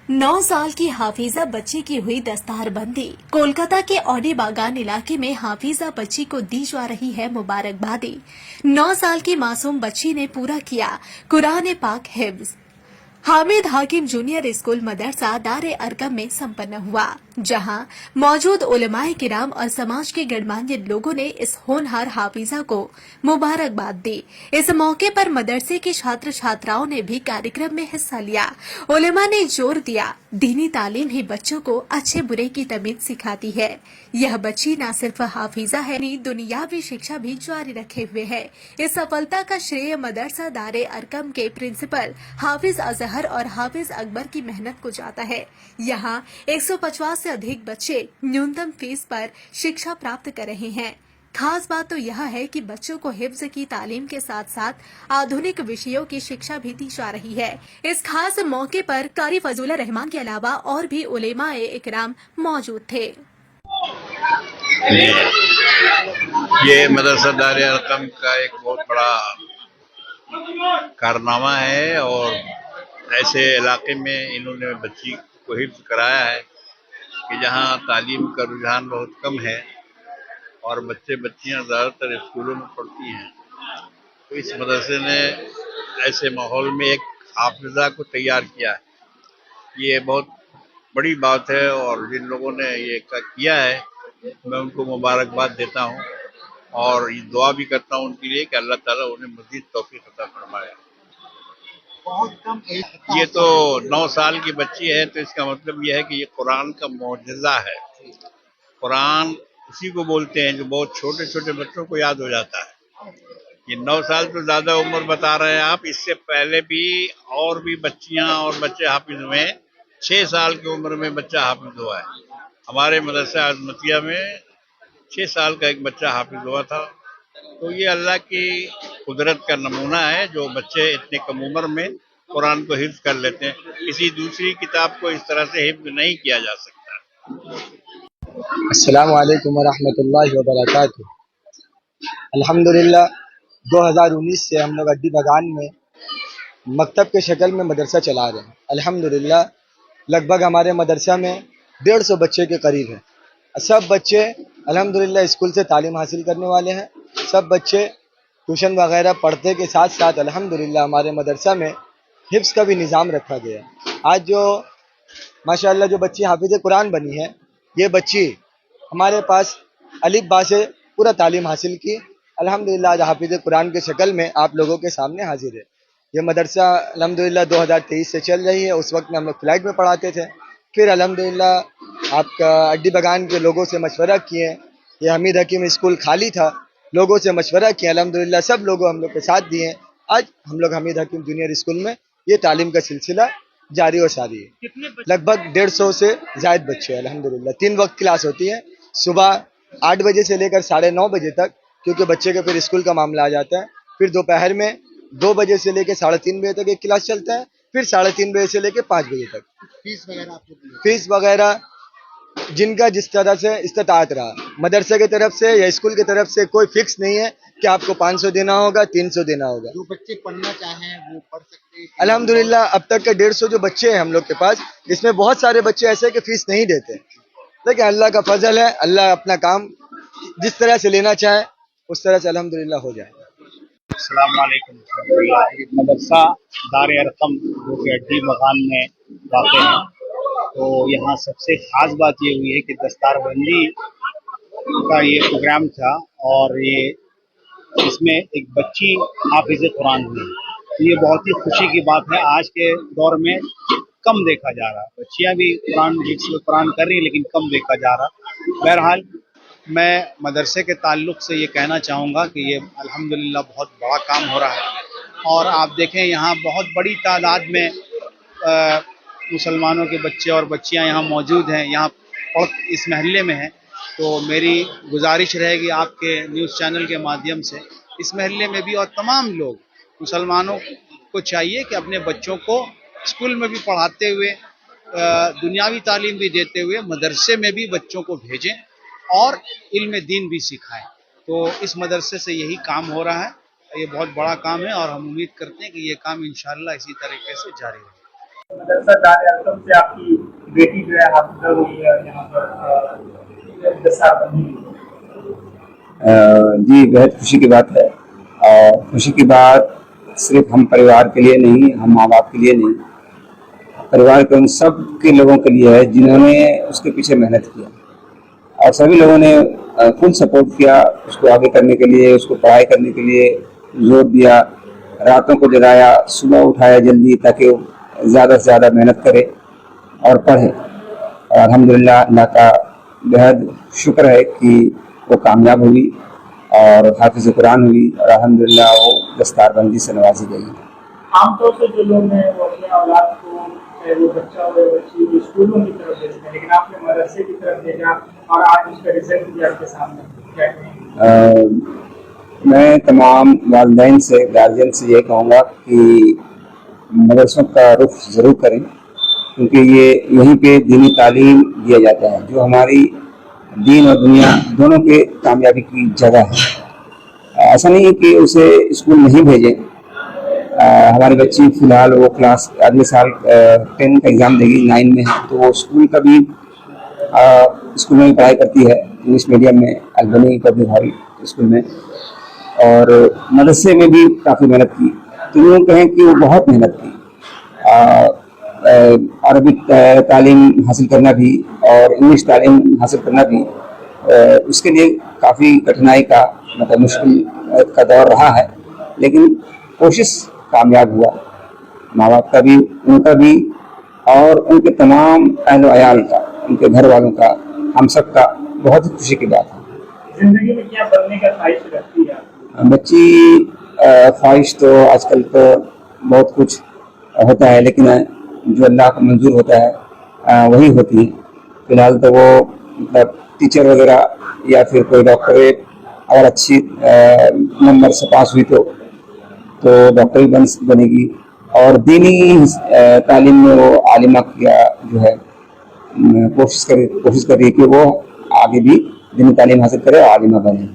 9 साल की हाफिजा बच्ची की हुई दस्तारबंदी। कोलकाता के औडी बागान इलाके में हाफिजा बच्ची को दी जा रही है मुबारकबादी। 9 साल की मासूम बच्ची ने पूरा किया कुरान पाक हिफ्ज। हामिद हाकिम जूनियर स्कूल मदरसा दारे अरकम में संपन्न हुआ, जहां मौजूद उलमाए किराम और समाज के गणमान्य लोगों ने इस होनहार हाफिजा को मुबारकबाद दी। इस मौके पर मदरसे के छात्र छात्राओं ने भी कार्यक्रम में हिस्सा लिया। उलमा ने जोर दिया, दीनी तालीम ही बच्चों को अच्छे बुरे की तमीज सिखाती है। यह बच्ची न सिर्फ हाफिजा है, दुनियावी शिक्षा भी जारी रखे हुए है। इस सफलता का श्रेय मदरसा दारे अरकम के प्रिंसिपल हाफिज अजहर और हाफिज अकबर की मेहनत को जाता है। यहाँ 150 से अधिक बच्चे न्यूनतम फीस पर शिक्षा प्राप्त कर रहे हैं। खास बात तो यह है कि बच्चों को हिफ्ज की तालीम के साथ साथ आधुनिक विषयों की शिक्षा भी दी जा रही है। इस खास मौके पर कारी फजूल रहमान के अलावा और भी उलेमाए इकराम मौजूद थे। ये मदरसा दारे अरकम का एक बहुत बड़ा कारनामा है और ऐसे इलाके में इन्होंने बच्ची को हिफ्ज कराया है कि जहाँ तालीम का रुझान बहुत कम है और बच्चे बच्चियाँ ज़्यादातर स्कूलों में पढ़ती हैं। तो इस मदरसे ने ऐसे माहौल में एक हाफिजा को तैयार किया है। ये बहुत बड़ी बात है और जिन लोगों ने ये किया है मैं उनको मुबारकबाद देता हूँ और ये दुआ भी करता हूँ उनके लिए कि अल्लाह ताला उन्हें मज़ीद तौफीक अता फरमाए। बहुत कम एज ये तो 9 साल की बच्ची है, तो इसका मतलब ये है कि ये कुरान का मौजज़ा है। कुरान उसी को बोलते हैं जो बहुत छोटे छोटे बच्चों को याद हो जाता है। ये 9 साल तो ज़्यादा उम्र बता रहे हैं आप, इससे पहले भी और भी बच्चियां और बच्चे हाफिज हुए हैं। 6 साल की उम्र में बच्चा हाफिज हुआ है। हमारे मदरसा अजमतिया में 6 साल का एक बच्चा हाफिज हुआ था। तो ये अल्लाह की कुदरत का नमूना है जो बच्चे इतने कम उम्र में कुरान को हिफ्ज कर लेते हैं। किसी दूसरी किताब को इस तरह से हिफ्ज नहीं किया जा सकता। अस्सलामु अलैकुम वरहमतुल्लाहि वबरकातुहू। अल्हम्दुलिल्लाह 2019 से हम लोग अड्डी बगान में मकतब के शक्ल में मदरसा चला रहे हैं। अल्हम्दुलिल्लाह लगभग हमारे मदरसा में 150 बच्चे के करीब हैं। सब बच्चे अल्हम्दुलिल्लाह स्कूल से तालीम हासिल करने वाले हैं। सब बच्चे ट्यूशन वगैरह पढ़ते के साथ साथ अल्हम्दुलिल्लाह हमारे मदरसा में हिफ्ज़ का भी निज़ाम रखा गया है। आज जो माशाअल्लाह जो बच्ची हाफिज़ कुरान बनी है, ये बच्ची हमारे पास अलिफ बा से पूरा तालीम हासिल की। अल्हम्दुलिल्लाह आज हाफिज़ कुरान के शक्ल में आप लोगों के सामने हाजिर है। ये मदरसा अल्हम्दुलिल्लाह 2023 से चल रही है। उस वक्त में हम लोग फ्लैट में पढ़ाते थे। फिर अल्हम्दुलिल्लाह आपका अड्डी बगान के लोगों से मशवरा किए। ये हमीद हकीम स्कूल खाली था, लोगों से मशवरा किया, अल्हम्दुलिल्लाह सब लोगों हम लोग के साथ दिए। आज हम लोग हमीद हकीम जूनियर स्कूल में ये तालीम का सिलसिला जारी और सारी है। लगभग 150 से ज़ायद बच्चे अल्हम्दुलिल्लाह। 3 वक्त क्लास होती है, सुबह 8 बजे से लेकर 9:30 बजे तक, क्योंकि बच्चे का फिर स्कूल का मामला आ जाता है। फिर दोपहर में 2 बजे से लेकर 3:30 बजे तक एक क्लास चलता है। फिर 3:30 बजे से लेकर 5 बजे तक। फीस वगैरह जिनका जिस तरह से इस्ताअत रहा, मदरसे की तरफ से या स्कूल की तरफ से कोई फिक्स नहीं है कि आपको 500 देना होगा, 300 देना होगा। जो बच्चे पढ़ना चाहें वो पढ़ सकते हैं। अल्हम्दुलिल्लाह अब तक के 150 जो बच्चे हैं हम लोग के पास, इसमें बहुत सारे बच्चे ऐसे हैं कि फीस नहीं देते, लेकिन अल्लाह का फजल है। अल्लाह अपना काम जिस तरह से लेना चाहे उस तरह से अल्हम्दुलिल्लाह हो जाए। अस्सलाम वालेकुम। मदरसा दारे अरकम जो कि अड्डी बगान में वाक़ है, तो यहाँ सबसे ख़ास बात ये हुई है कि दस्तारबंदी का ये प्रोग्राम था और ये इसमें एक बच्ची हाफिज़ कुरान हुई। तो ये बहुत ही खुशी की बात है। आज के दौर में कम देखा जा रहा, बच्चियाँ भी कुरान कर रही हैं लेकिन कम देखा जा रहा। बहरहाल मैं मदरसे के ताल्लुक़ से ये कहना चाहूँगा कि ये अल्हम्दुलिल्लाह बहुत बड़ा काम हो रहा है और आप देखें यहाँ बहुत बड़ी तादाद में मुसलमानों के बच्चे और बच्चियाँ यहाँ मौजूद हैं, यहाँ इस महल्ले में हैं। तो मेरी गुजारिश रहेगी आपके न्यूज़ चैनल के माध्यम से इस महल्ले में भी और तमाम लोग मुसलमानों को चाहिए कि अपने बच्चों को स्कूल में भी पढ़ाते हुए दुनियावी तालीम भी देते हुए मदरसे में भी बच्चों को भेजें और इल्म दीन भी सिखाएं। तो इस मदरसे से यही काम हो रहा है। ये बहुत बड़ा काम है और हम उम्मीद करते हैं कि ये काम इंशाअल्लाह इसी तरीके से जारी रहेगा। मदरसा दार अरकम से आपकी बेटी जो है हाफिजा हुई है यहाँ पर दस्तार बंदी हुई है। जी बेहद खुशी की बात है और खुशी की बात सिर्फ हम परिवार के लिए नहीं, हम माँ बाप के लिए नहीं, परिवार के उन सब के लोगों के लिए है जिन्होंने उसके पीछे मेहनत किया और सभी लोगों ने फुल सपोर्ट किया उसको आगे करने के लिए, उसको पढ़ाई करने के लिए जोर दिया, रातों को जगाया, सुबह उठाया जल्दी ताकि वो ज़्यादा से ज़्यादा मेहनत करे और पढ़े। और अल्हम्दुलिल्लाह अल्लाह का बेहद शुक्र है कि वो कामयाब हुई और हाफिज़ कुरान हुई और अल्हम्दुलिल्लाह वो दस्तारबंदी से नवाजी गई। आमतौर से जो लोग हैं वो अपने औलाद को, चाहे वो बच्चा हो या बच्ची, वो स्कूलों की तरफ भेजते हैं, लेकिन आपने मदरसे की तरफ भेजा और आज उसका रिजल्ट भी आपके सामने क्या कहेंगे? मैं तमाम वालिदैन से, गार्जियन से ये कहूँगा कि मदरसों का रुख ज़रूर करें क्योंकि ये यहीं पे दीनी तालीम दिया जाता है जो हमारी दीन और दुनिया दोनों के कामयाबी की जगह है। ऐसा नहीं है कि उसे स्कूल नहीं भेजें। हमारी बच्ची फ़िलहाल वो क्लास अगले साल 10 का एग्ज़ाम देगी, 9 में है, तो वो स्कूल का भी स्कूल में भी पढ़ाई करती है इंग्लिश मीडियम में, अल्बनी पब्लिक हाई स्कूल में, और मदरसे में भी काफ़ी मेहनत की। तो यूँ कहें कि वो बहुत मेहनत की। अरबी तालीम हासिल करना भी और इंग्लिश तालीम हासिल करना भी उसके लिए काफ़ी कठिनाई का मतलब मुश्किल का दौर रहा है, लेकिन कोशिश कामयाब हुआ। माँ बाप का भी, उनका भी और उनके तमाम अहल अयाल का, उनके घर वालों का, हम सब का बहुत ही खुशी की बात है। जिंदगी में क्या बनने का ख्वाहिश रखती है बच्ची? ख्वाहिश तो आजकल तो बहुत कुछ होता है, लेकिन जो अल्लाह को मंजूर होता है वही होती है। फिलहाल तो वो मतलब टीचर वगैरह या फिर कोई डॉक्टरेट अगर अच्छी नंबर से पास हुई तो डॉक्टर भी बनेगी और दीनी तालीम में वो आलिमा किया जो है कोशिश कर रही है कि वो आगे भी दीनी तालीम हासिल करे और आलिमा बने।